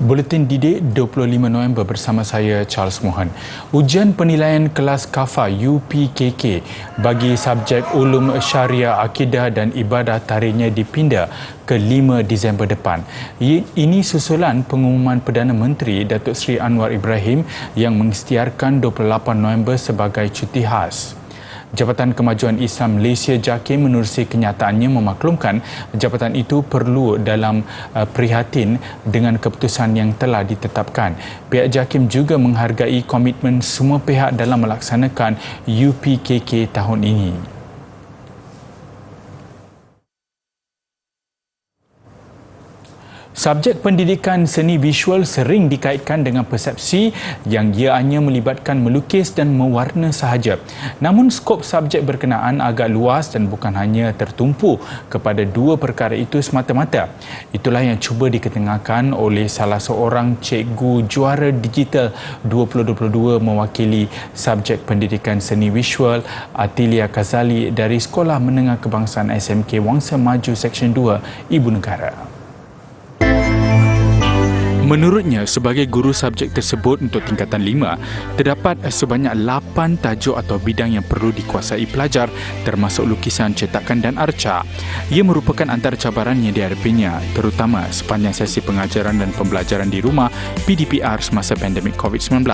Buletin Didik 25 November bersama saya Charles Mohan. Ujian penilaian kelas KAFA UPKK bagi subjek Ulum Syariah, Akidah dan Ibadah tarikhnya dipindah ke 5 Disember depan. Ini susulan pengumuman Perdana Menteri Datuk Seri Anwar Ibrahim yang mengisytiharkan 28 November sebagai cuti khas. Jabatan Kemajuan Islam Malaysia JAKIM menerusi kenyataannya memaklumkan jabatan itu perlu dalam prihatin dengan keputusan yang telah ditetapkan. Pihak JAKIM juga menghargai komitmen semua pihak dalam melaksanakan UPKK tahun ini. Subjek pendidikan seni visual sering dikaitkan dengan persepsi yang ia hanya melibatkan melukis dan mewarna sahaja. Namun skop subjek berkenaan agak luas dan bukan hanya tertumpu kepada dua perkara itu semata-mata. Itulah yang cuba diketengahkan oleh salah seorang cikgu juara digital 2022 mewakili subjek pendidikan seni visual Atilia Kazali dari Sekolah Menengah Kebangsaan SMK Wangsa Maju Seksyen 2 Ibu Negara. Menurutnya, sebagai guru subjek tersebut untuk tingkatan 5, terdapat sebanyak 8 tajuk atau bidang yang perlu dikuasai pelajar termasuk lukisan, cetakan dan arca. Ia merupakan antara cabaran yang dihadapinya, terutama sepanjang sesi pengajaran dan pembelajaran di rumah PDPR semasa pandemik COVID-19.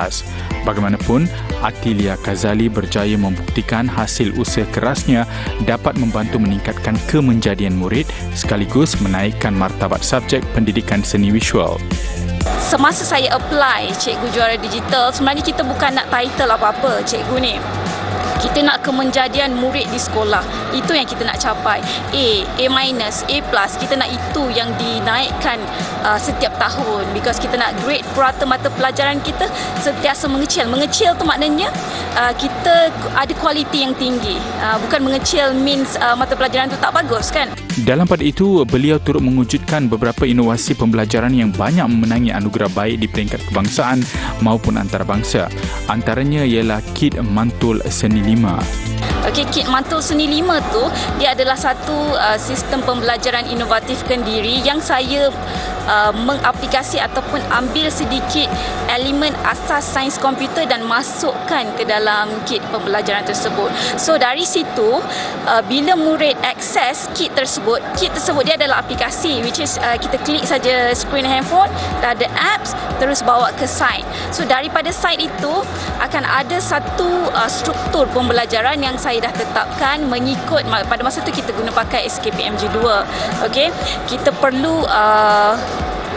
Bagaimanapun, Atilia Kazali berjaya membuktikan hasil usaha kerasnya dapat membantu meningkatkan kemenjadian murid sekaligus menaikkan martabat subjek pendidikan seni visual. Semasa saya apply cikgu juara digital, sebenarnya kita bukan nak title apa-apa cikgu ni. Kita nak kemenjadian murid di sekolah. Itu yang kita nak capai. A minus, A plus. Kita nak itu yang dinaikkan setiap tahun. Because kita nak grade purata mata pelajaran kita sentiasa mengecil. Mengecil tu maknanya kita ada kualiti yang tinggi. Bukan mengecil means mata pelajaran tu tak bagus kan. Dalam pada itu, beliau turut mewujudkan beberapa inovasi pembelajaran yang banyak memenangi anugerah baik di peringkat kebangsaan maupun antarabangsa. Antaranya ialah kit mantul seni 5. Okey, kit mantul seni 5 tu dia adalah satu sistem pembelajaran inovatifkan diri yang saya mengaplikasi ataupun ambil sedikit elemen asas sains komputer dan masukkan ke dalam kit pembelajaran tersebut. So dari situ bila murid akses kit tersebut dia adalah aplikasi which is kita klik saja skrin handphone, dah ada apps, terus bawa ke site. So daripada site itu akan ada satu struktur pembelajaran yang saya dah tetapkan mengikut pada masa tu kita guna pakai SKPMG 2. Okey, kita perlu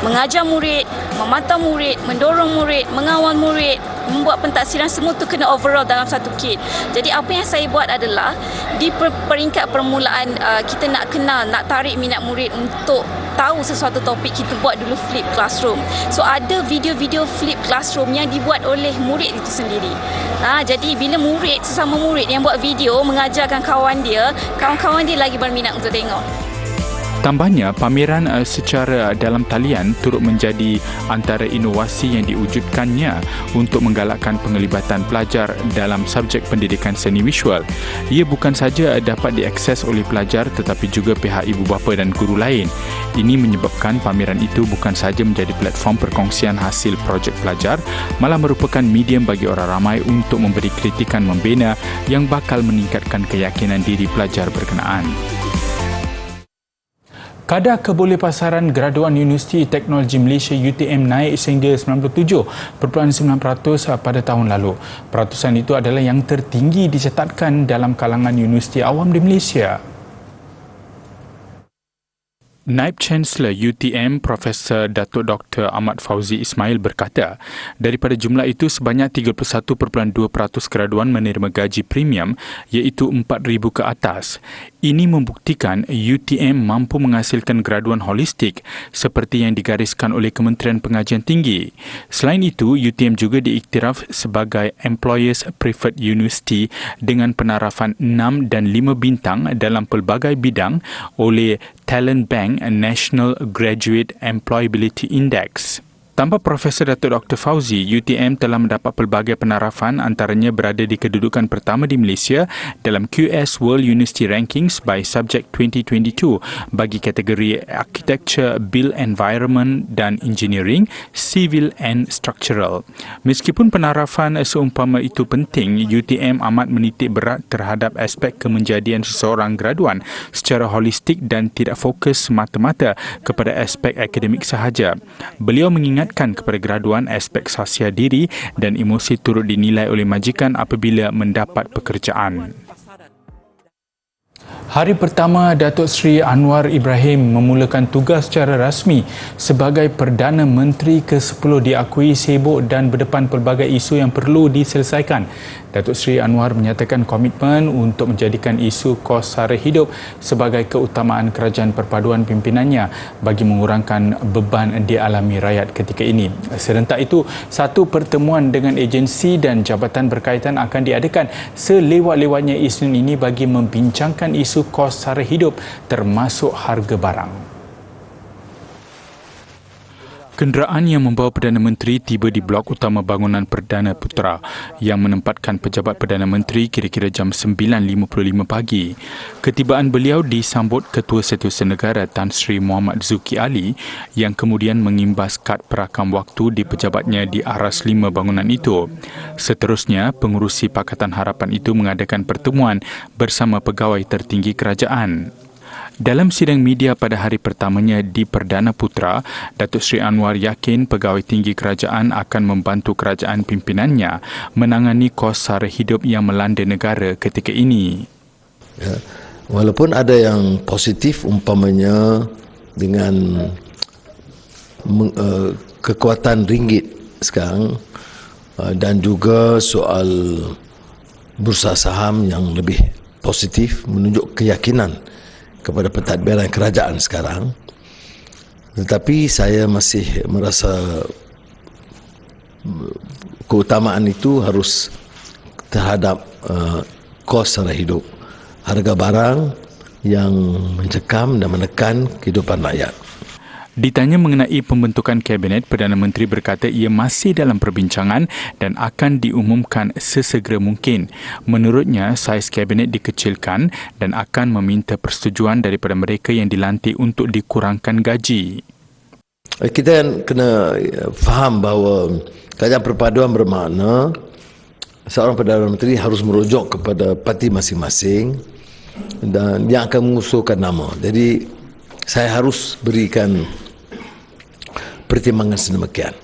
mengajar murid, memantau murid, mendorong murid, mengawal murid, membuat pentaksiran, semua tu kena overall dalam satu kit. Jadi apa yang saya buat adalah di peringkat permulaan kita nak kenal, nak tarik minat murid untuk tahu sesuatu topik, kita buat dulu flip classroom. So ada video-video flip classroom yang dibuat oleh murid itu sendiri. Jadi bila murid, sesama murid yang buat video mengajarkan kawan dia lagi berminat untuk tengok. Tambahnya, pameran secara dalam talian turut menjadi antara inovasi yang diwujudkannya untuk menggalakkan penglibatan pelajar dalam subjek pendidikan seni visual. Ia bukan saja dapat diakses oleh pelajar tetapi juga pihak ibu bapa dan guru lain. Ini menyebabkan pameran itu bukan saja menjadi platform perkongsian hasil projek pelajar, malah merupakan medium bagi orang ramai untuk memberi kritikan membina yang bakal meningkatkan keyakinan diri pelajar berkenaan. Kadar kebolehpasaran graduan Universiti Teknologi Malaysia UTM naik sehingga 97.9% pada tahun lalu. Peratusan itu adalah yang tertinggi dicatatkan dalam kalangan universiti awam di Malaysia. Naib Chancellor UTM Profesor Datuk Dr. Ahmad Fauzi Ismail berkata, daripada jumlah itu sebanyak 31.2% graduan menerima gaji premium iaitu 4,000 ke atas. Ini membuktikan UTM mampu menghasilkan graduan holistik seperti yang digariskan oleh Kementerian Pengajian Tinggi. Selain itu, UTM juga diiktiraf sebagai Employers Preferred University dengan penarafan 6 dan 5 bintang dalam pelbagai bidang oleh Talent Bank National Graduate Employability Index. Tanpa Profesor Datuk Dr. Fauzi, UTM telah mendapat pelbagai penarafan, antaranya berada di kedudukan pertama di Malaysia dalam QS World University Rankings by Subject 2022 bagi kategori Architecture, Built Environment dan Engineering, Civil and Structural. Meskipun penarafan seumpama itu penting, UTM amat menitik berat terhadap aspek kemenjadian seseorang graduan secara holistik dan tidak fokus semata-mata kepada aspek akademik sahaja. Beliau mengingatkan kepada graduan aspek sosial diri dan emosi turut dinilai oleh majikan apabila mendapat pekerjaan. Hari pertama Datuk Seri Anwar Ibrahim memulakan tugas secara rasmi sebagai Perdana Menteri ke-10 diakui sibuk dan berdepan pelbagai isu yang perlu diselesaikan. Datuk Seri Anwar menyatakan komitmen untuk menjadikan isu kos sara hidup sebagai keutamaan kerajaan perpaduan pimpinannya bagi mengurangkan beban dialami rakyat ketika ini. Serentak itu, satu pertemuan dengan agensi dan jabatan berkaitan akan diadakan selewat-lewatnya Isnin ini bagi membincangkan isu kos sara hidup termasuk harga barang. Kenderaan yang membawa Perdana Menteri tiba di blok utama bangunan Perdana Putra yang menempatkan pejabat Perdana Menteri kira-kira jam 9.55 pagi. Ketibaan beliau disambut Ketua Setiausaha Negara Tan Sri Muhammad Zuki Ali yang kemudian mengimbas kad perakam waktu di pejabatnya di aras 5 bangunan itu. Seterusnya, pengurusi Pakatan Harapan itu mengadakan pertemuan bersama pegawai tertinggi kerajaan. Dalam sidang media pada hari pertamanya di Perdana Putra, Datuk Seri Anwar yakin pegawai tinggi kerajaan akan membantu kerajaan pimpinannya menangani kos sara hidup yang melanda negara ketika ini. Ya, walaupun ada yang positif umpamanya dengan kekuatan ringgit sekarang dan juga soal bursa saham yang lebih positif menunjuk keyakinan kepada pentadbiran kerajaan sekarang, tetapi saya masih merasa keutamaan itu harus terhadap kos sara hidup, harga barang yang mencekam dan menekan kehidupan rakyat. Ditanya mengenai pembentukan kabinet, Perdana Menteri berkata ia masih dalam perbincangan dan akan diumumkan sesegera mungkin. Menurutnya, saiz kabinet dikecilkan dan akan meminta persetujuan daripada mereka yang dilantik untuk dikurangkan gaji. Kita kena faham bahawa kerajaan perpaduan bermakna seorang Perdana Menteri harus merujuk kepada parti masing-masing dan yang akan mengusulkan nama. Jadi, saya harus berikan pertimbangan sedemikian.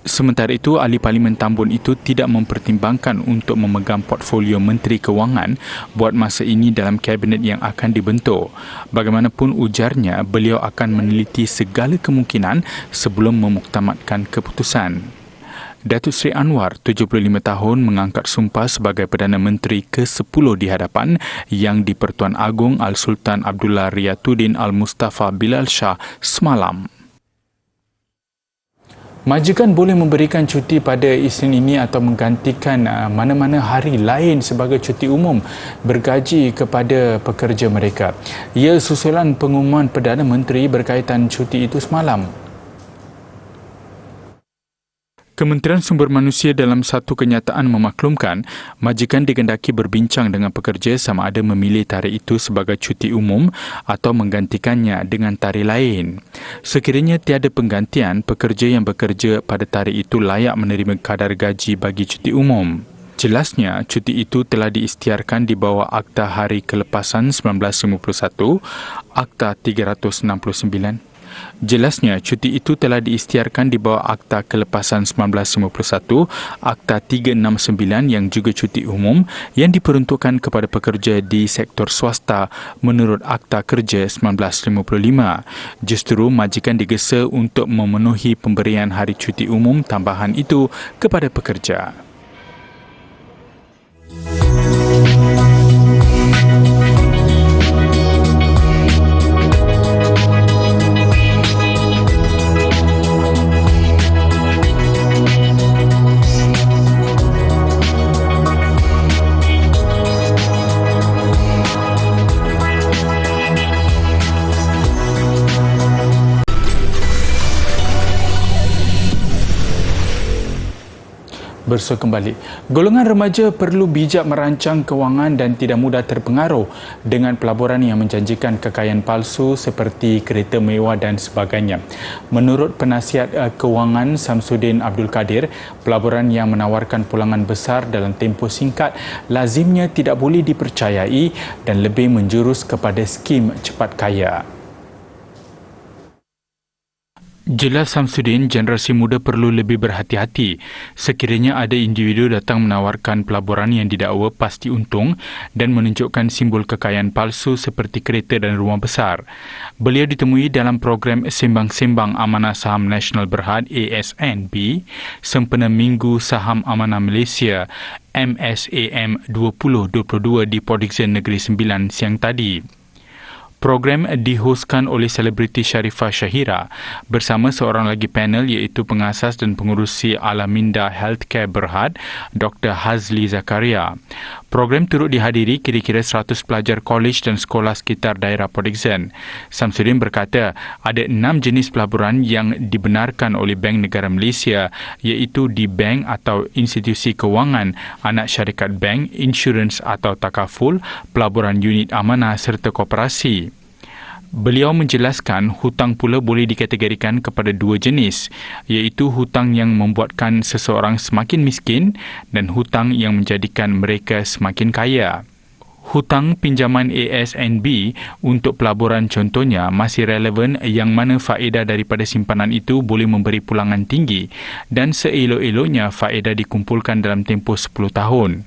Sementara itu, Ahli Parlimen Tambun itu tidak mempertimbangkan untuk memegang portfolio Menteri Kewangan buat masa ini dalam kabinet yang akan dibentuk. Bagaimanapun ujarnya, beliau akan meneliti segala kemungkinan sebelum memuktamadkan keputusan. Datuk Seri Anwar, 75 tahun, mengangkat sumpah sebagai Perdana Menteri ke-10 di hadapan yang di-Pertuan Agong Al-Sultan Abdullah Riyatuddin Al-Mustafa Bilal Shah semalam. Majikan boleh memberikan cuti pada Isnin ini atau menggantikan mana-mana hari lain sebagai cuti umum bergaji kepada pekerja mereka. Ia susulan pengumuman Perdana Menteri berkaitan cuti itu semalam. Kementerian Sumber Manusia dalam satu kenyataan memaklumkan majikan digendaki berbincang dengan pekerja sama ada memilih tarikh itu sebagai cuti umum atau menggantikannya dengan tarikh lain. Sekiranya tiada penggantian, pekerja yang bekerja pada tarikh itu layak menerima kadar gaji bagi cuti umum. Jelasnya, cuti itu telah diisytiharkan di bawah Akta Hari Kelepasan 1951, Akta 369. Jelasnya, cuti itu telah diisytiharkan di bawah Akta Kelepasan 1951, Akta 369 yang juga cuti umum yang diperuntukkan kepada pekerja di sektor swasta menurut Akta Kerja 1955. Justru majikan digesa untuk memenuhi pemberian hari cuti umum tambahan itu kepada pekerja. Bersua kembali. Golongan remaja perlu bijak merancang kewangan dan tidak mudah terpengaruh dengan pelaburan yang menjanjikan kekayaan palsu seperti kereta mewah dan sebagainya. Menurut penasihat kewangan Samsudin Abdul Kadir, pelaburan yang menawarkan pulangan besar dalam tempoh singkat lazimnya tidak boleh dipercayai dan lebih menjurus kepada skim cepat kaya. Jelas Samsudin, generasi muda perlu lebih berhati-hati sekiranya ada individu datang menawarkan pelaburan yang didakwa pasti untung dan menunjukkan simbol kekayaan palsu seperti kereta dan rumah besar. Beliau ditemui dalam program Sembang-Sembang Amanah Saham Nasional Berhad ASNB sempena Minggu Saham Amanah Malaysia MSAM 2022 di Port Dickson Negeri Sembilan siang tadi. Program dihoskan oleh selebriti Sharifah Shahira bersama seorang lagi panel iaitu pengasas dan pengurusi Alaminda Healthcare Berhad, Dr. Hazli Zakaria. Program turut dihadiri kira-kira 100 pelajar kolej dan sekolah sekitar daerah Port Dickson. Samsudin berkata ada 6 jenis pelaburan yang dibenarkan oleh Bank Negara Malaysia iaitu di bank atau institusi kewangan, anak syarikat bank, insurans atau takaful, pelaburan unit amanah serta koperasi. Beliau menjelaskan hutang pula boleh dikategorikan kepada 2 jenis iaitu hutang yang membuatkan seseorang semakin miskin dan hutang yang menjadikan mereka semakin kaya. Hutang pinjaman ASNB untuk pelaburan contohnya masih relevan yang mana faedah daripada simpanan itu boleh memberi pulangan tinggi dan seelok-eloknya faedah dikumpulkan dalam tempoh 10 tahun.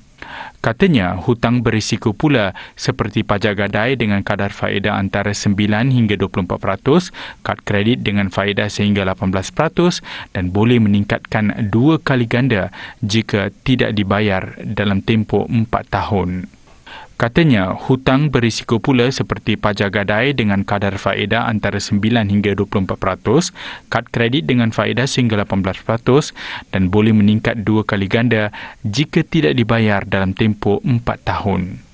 Katanya, hutang berisiko pula seperti pajak gadai dengan kadar faedah antara 9 hingga 24%, kad kredit dengan faedah sehingga 18% dan boleh meningkatkan 2 kali ganda jika tidak dibayar dalam tempoh 4 tahun. Katanya, hutang berisiko pula seperti pajak gadai dengan kadar faedah antara 9 hingga 24%, kad kredit dengan faedah sehingga 18% dan boleh meningkat 2 kali ganda jika tidak dibayar dalam tempoh 4 tahun.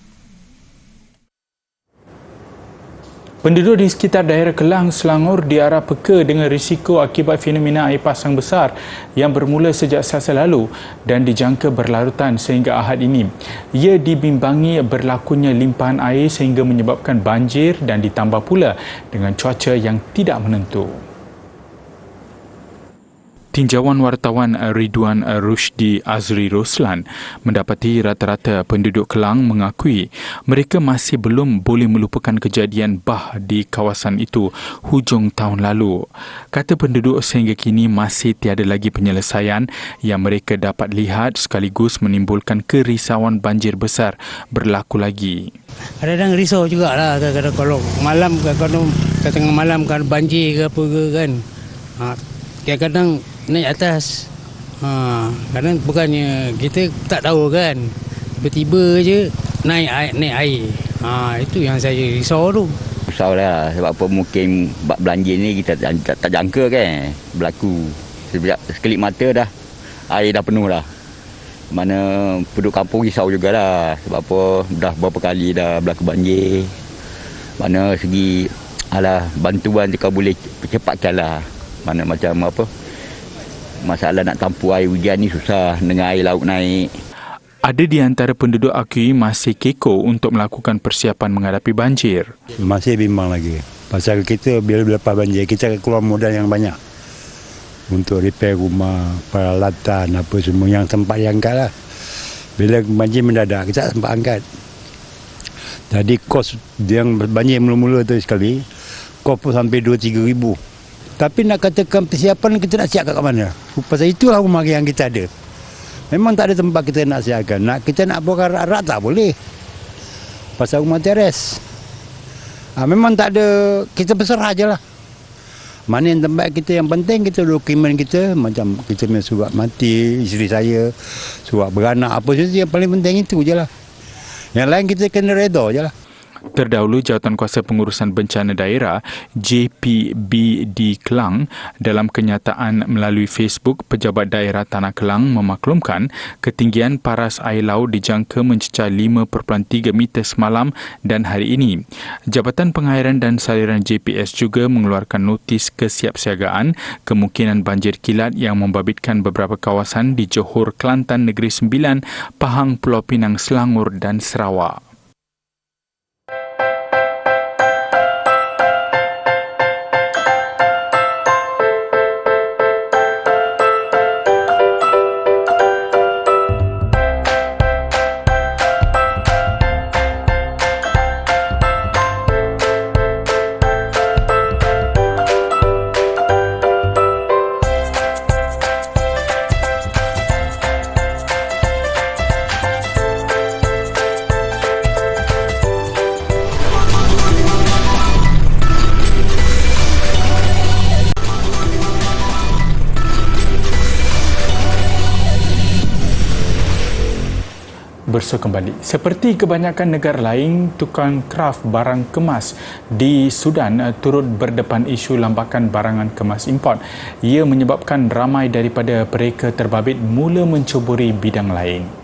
Penduduk di sekitar daerah Kelang, Selangor diarah peka dengan risiko akibat fenomena air pasang besar yang bermula sejak Selasa lalu dan dijangka berlarutan sehingga Ahad ini. Ia dibimbangi berlakunya limpahan air sehingga menyebabkan banjir dan ditambah pula dengan cuaca yang tidak menentu. Tinjauan wartawan Ridwan Rushdi Azri Roslan mendapati rata-rata penduduk Kelang mengakui mereka masih belum boleh melupakan kejadian bah di kawasan itu hujung tahun lalu. Kata penduduk sehingga kini masih tiada lagi penyelesaian yang mereka dapat lihat sekaligus menimbulkan kerisauan banjir besar berlaku lagi. Kadang-kadang risau jugalah kadang-kadang kalau malam kadang tengah malam kan banjir ke apa ke kan. Kadang-kadang naik atas. Kadang bukannya kita tak tahu kan. Tiba-tiba je naik air. Itu yang saya risau tu. Risau lah sebab apa mungkin belanja ni kita tak jangka kan berlaku. Sekelip mata dah air dah penuh dah. Mana penduduk kampung risau jugalah sebab apa dah berapa kali dah berlaku banjir. Mana segi bantuan jika boleh cepatkanlah. Mana macam apa masalah nak tampu air hujan ni susah dengan air laut naik. Ada di antara penduduk akui masih keko untuk melakukan persiapan menghadapi banjir. Masih bimbang lagi. Pasal kita bila lepas banjir, kita keluar modal yang banyak. Untuk repair rumah, peralatan, apa semua yang sempat diangkat lah. Bila banjir mendadak, kita tak sempat angkat. Jadi kos yang banjir mula-mula tu sekali, kos pun sampai 2-3 ribu. Tapi nak katakan persiapan kita nak siap kat mana? Pasal itulah rumah yang kita ada. Memang tak ada tempat kita nak siapkan. Kita nak buat rak tak boleh. Pasal rumah teres. Memang tak ada, kita berserah je lah. Mana yang tempat kita yang penting, kita dokumen kita. Macam kita punya surat mati, isteri saya, surat beranak, apa saja yang paling penting itu je lah. Yang lain kita kena reda je lah. Terdahulu, Jawatankuasa Pengurusan Bencana Daerah JPBD Kelang dalam kenyataan melalui Facebook, Pejabat Daerah Tanah Kelang memaklumkan ketinggian paras air laut dijangka mencecah 5.3 meter semalam dan hari ini. Jabatan Pengairan dan Saliran JPS juga mengeluarkan notis kesiapsiagaan kemungkinan banjir kilat yang membabitkan beberapa kawasan di Johor, Kelantan, Negeri Sembilan, Pahang, Pulau Pinang, Selangor dan Sarawak. Bersua kembali. Seperti kebanyakan negara lain, tukang kraft barang kemas di Sudan turut berdepan isu lambakan barangan kemas import. Ia menyebabkan ramai daripada mereka terbabit mula mencuburi bidang lain.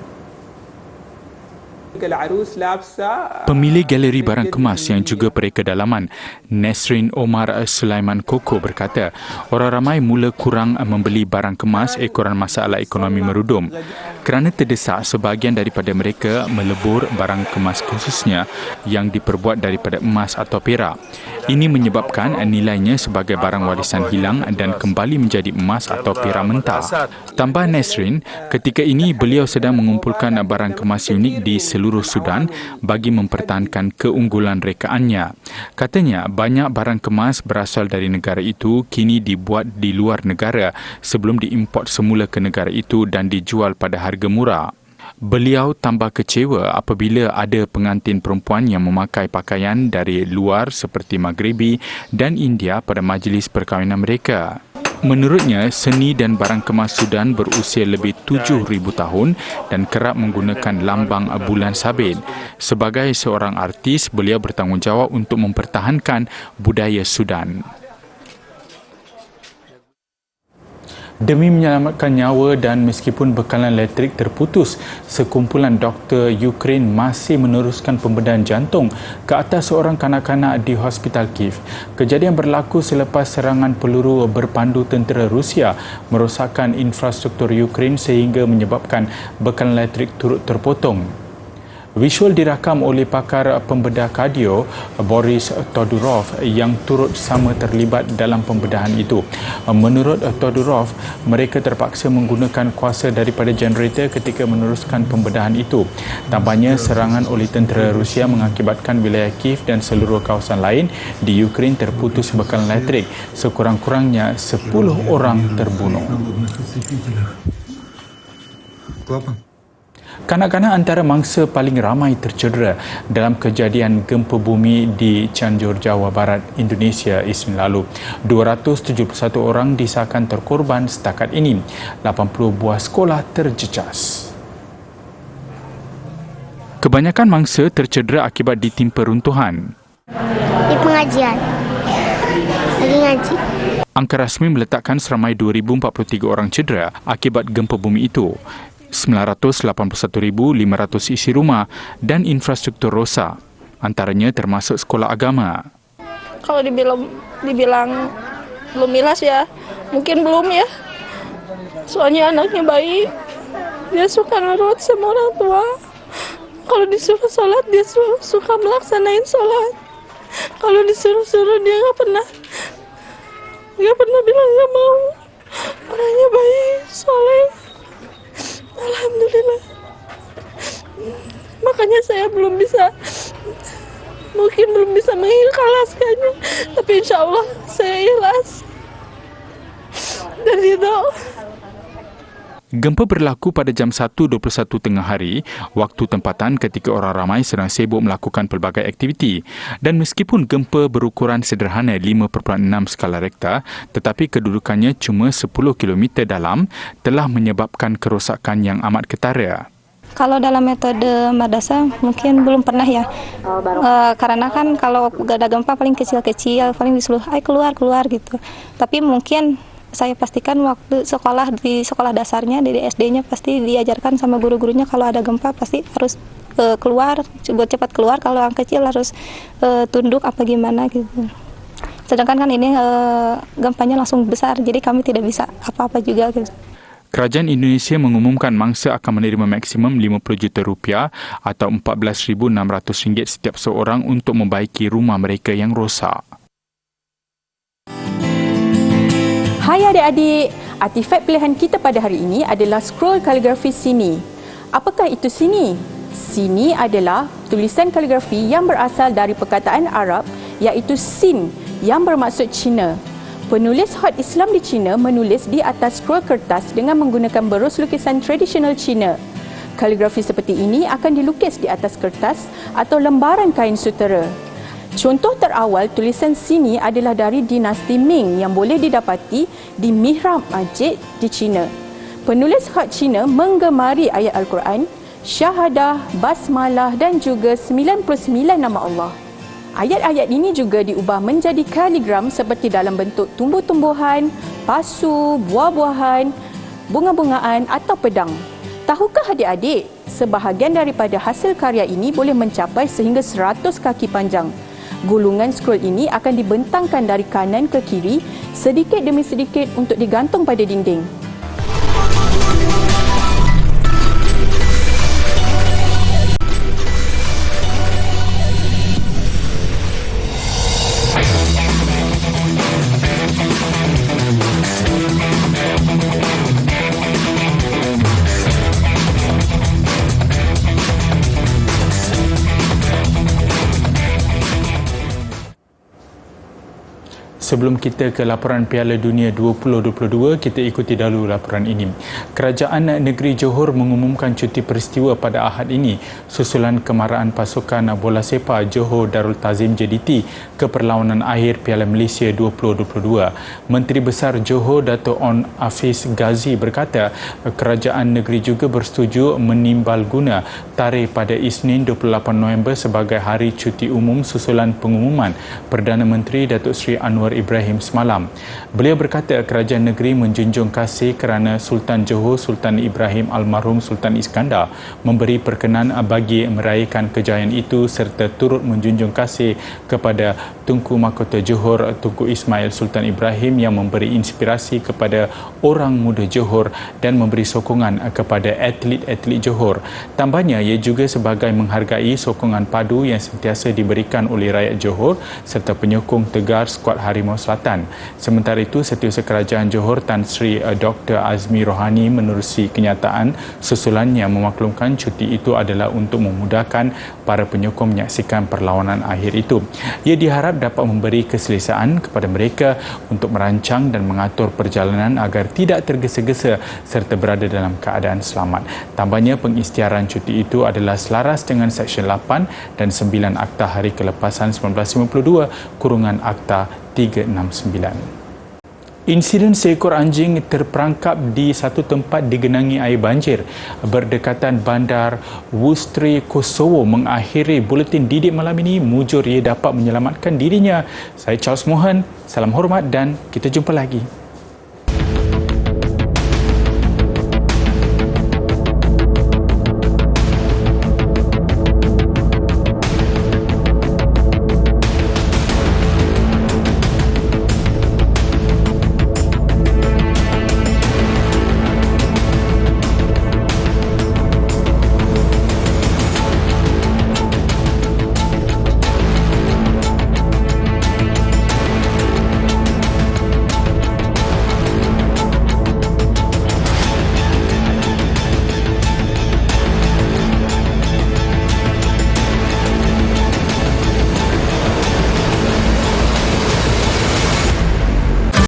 Pemilik galeri barang kemas yang juga pereka dalaman, Nesrin Omar Sulaiman Koko berkata, orang ramai mula kurang membeli barang kemas ekoran masalah ekonomi merudum. Kerana terdesak, sebahagian daripada mereka melebur barang kemas khususnya yang diperbuat daripada emas atau perak. Ini menyebabkan nilainya sebagai barang warisan hilang dan kembali menjadi emas atau perak mentah. Tambah Nesrin, ketika ini beliau sedang mengumpulkan barang kemas unik di seluruh Sudan bagi mempertahankan keunggulan rekaannya. Katanya, banyak barang kemas berasal dari negara itu kini dibuat di luar negara sebelum diimport semula ke negara itu dan dijual pada harga murah. Beliau tambah kecewa apabila ada pengantin perempuan yang memakai pakaian dari luar seperti Maghribi dan India pada majlis perkahwinan mereka. Menurutnya, seni dan barang kemas Sudan berusia lebih 7,000 tahun dan kerap menggunakan lambang bulan sabit. Sebagai seorang artis, beliau bertanggungjawab untuk mempertahankan budaya Sudan. Demi menyelamatkan nyawa dan meskipun bekalan elektrik terputus, sekumpulan doktor Ukraine masih meneruskan pembedahan jantung ke atas seorang kanak-kanak di Hospital Kiev. Kejadian berlaku selepas serangan peluru berpandu tentera Rusia merosakkan infrastruktur Ukraine sehingga menyebabkan bekalan elektrik turut terpotong. Visual dirakam oleh pakar pembedah kardio Boris Todorov yang turut sama terlibat dalam pembedahan itu. Menurut Todorov, mereka terpaksa menggunakan kuasa daripada generator ketika meneruskan pembedahan itu. Tambahnya, serangan oleh tentera Rusia mengakibatkan wilayah Kiev dan seluruh kawasan lain di Ukraine terputus bekalan elektrik. Sekurang-kurangnya 10 orang terbunuh. Kanak-kanak antara mangsa paling ramai tercedera dalam kejadian gempa bumi di Cianjur, Jawa Barat, Indonesia Isnin lalu. 271 orang disahkan terkorban setakat ini. 80 buah sekolah terjejas. Kebanyakan mangsa tercedera akibat ditimpa runtuhan. Di pengajian. Lagi ngaji. Angka rasmi meletakkan seramai 2,043 orang cedera akibat gempa bumi itu. 981,500 isi rumah dan infrastruktur rosak, antaranya termasuk sekolah agama. Kalau dibilang belum milas ya, mungkin belum ya. Soalnya anaknya baik, dia suka nurut sama orang tua. Kalau disuruh sholat, dia suka melaksanain sholat. Kalau disuruh-suruh, dia nggak pernah bilang nggak mau. Orangnya baik, soleh. Alhamdulillah. Makanya saya mungkin belum bisa mengikhlaskannya, tapi insya Allah saya ikhlas. Dan itu Gempa berlaku pada jam 1.21 tengah hari, waktu tempatan ketika orang ramai sedang sibuk melakukan pelbagai aktiviti. Dan meskipun gempa berukuran sederhana 5.6 skala Richter, tetapi kedudukannya cuma 10 km dalam, telah menyebabkan kerosakan yang amat ketara. Kalau dalam metode madrasah mungkin belum pernah ya. Karena kan kalau gak ada gempa paling kecil-kecil, paling disuruh ayo keluar gitu. Tapi mungkin saya pastikan waktu sekolah di sekolah dasarnya, di SD-nya pasti diajarkan sama guru-gurunya kalau ada gempa pasti harus keluar, buat cepat keluar. Kalau yang kecil harus tunduk apa gimana gitu. Sedangkan kan ini gempanya langsung besar, jadi kami tidak bisa apa-apa juga gitu. Kerajaan Indonesia mengumumkan mangsa akan menerima maksimum RM50 juta atau RM14,600 setiap seorang untuk membaiki rumah mereka yang rosak. Hai adik-adik, artifak pilihan kita pada hari ini adalah scroll kaligrafi Sini. Apakah itu Sini? Sini adalah tulisan kaligrafi yang berasal dari perkataan Arab iaitu Sin yang bermaksud Cina. Penulis hot Islam di China menulis di atas scroll kertas dengan menggunakan berus lukisan tradisional China. Kaligrafi seperti ini akan dilukis di atas kertas atau lembaran kain sutera. Contoh terawal tulisan Sini adalah dari dinasti Ming yang boleh didapati di mihrab masjid di China. Penulis hot China menggemari ayat Al-Quran, syahadah, basmalah dan juga 99 nama Allah. Ayat-ayat ini juga diubah menjadi kaligram seperti dalam bentuk tumbuh-tumbuhan, pasu, buah-buahan, bunga-bungaan atau pedang. Tahukah adik-adik, sebahagian daripada hasil karya ini boleh mencapai sehingga 100 kaki panjang. Gulungan scroll ini akan dibentangkan dari kanan ke kiri sedikit demi sedikit untuk digantung pada dinding. Sebelum kita ke laporan Piala Dunia 2022, kita ikuti dahulu laporan ini. Kerajaan Negeri Johor mengumumkan cuti peristiwa pada Ahad ini susulan kemarahan pasukan bola sepak Johor Darul Ta'zim JDT ke perlawanan akhir Piala Malaysia 2022. Menteri Besar Johor Dato' On Hafiz Ghazi berkata, kerajaan negeri juga bersetuju menimbal guna tarikh pada Isnin 28 November sebagai hari cuti umum susulan pengumuman Perdana Menteri Datuk Seri Anwar Ibrahim semalam. Beliau berkata kerajaan negeri menjunjung kasih kerana Sultan Johor Sultan Ibrahim Almarhum Sultan Iskandar memberi perkenan bagi meraihkan kejayaan itu serta turut menjunjung kasih kepada Tunku Mahkota Johor Tunku Ismail Sultan Ibrahim yang memberi inspirasi kepada orang muda Johor dan memberi sokongan kepada atlet-atlet Johor. Tambahnya, ia juga sebagai menghargai sokongan padu yang sentiasa diberikan oleh rakyat Johor serta penyokong tegar skuad Harimau Selatan. Sementara itu, Setiausaha Kerajaan Johor Tan Sri Dr. Azmi Rohani menerusi kenyataan susulannya memaklumkan cuti itu adalah untuk memudahkan para penyokong menyaksikan perlawanan akhir itu. Ia diharap dapat memberi keselesaan kepada mereka untuk merancang dan mengatur perjalanan agar tidak tergesa-gesa serta berada dalam keadaan selamat. Tambahnya, pengisytiharan cuti itu adalah selaras dengan Seksyen 8 dan 9 Akta Hari Kelepasan 1952 kurungan Akta 369. Insiden seekor anjing terperangkap di satu tempat digenangi air banjir berdekatan bandar Wustri Kosovo mengakhiri buletin Didik malam ini. Mujur ia dapat menyelamatkan dirinya. Saya Charles Mohan, salam hormat dan kita jumpa lagi.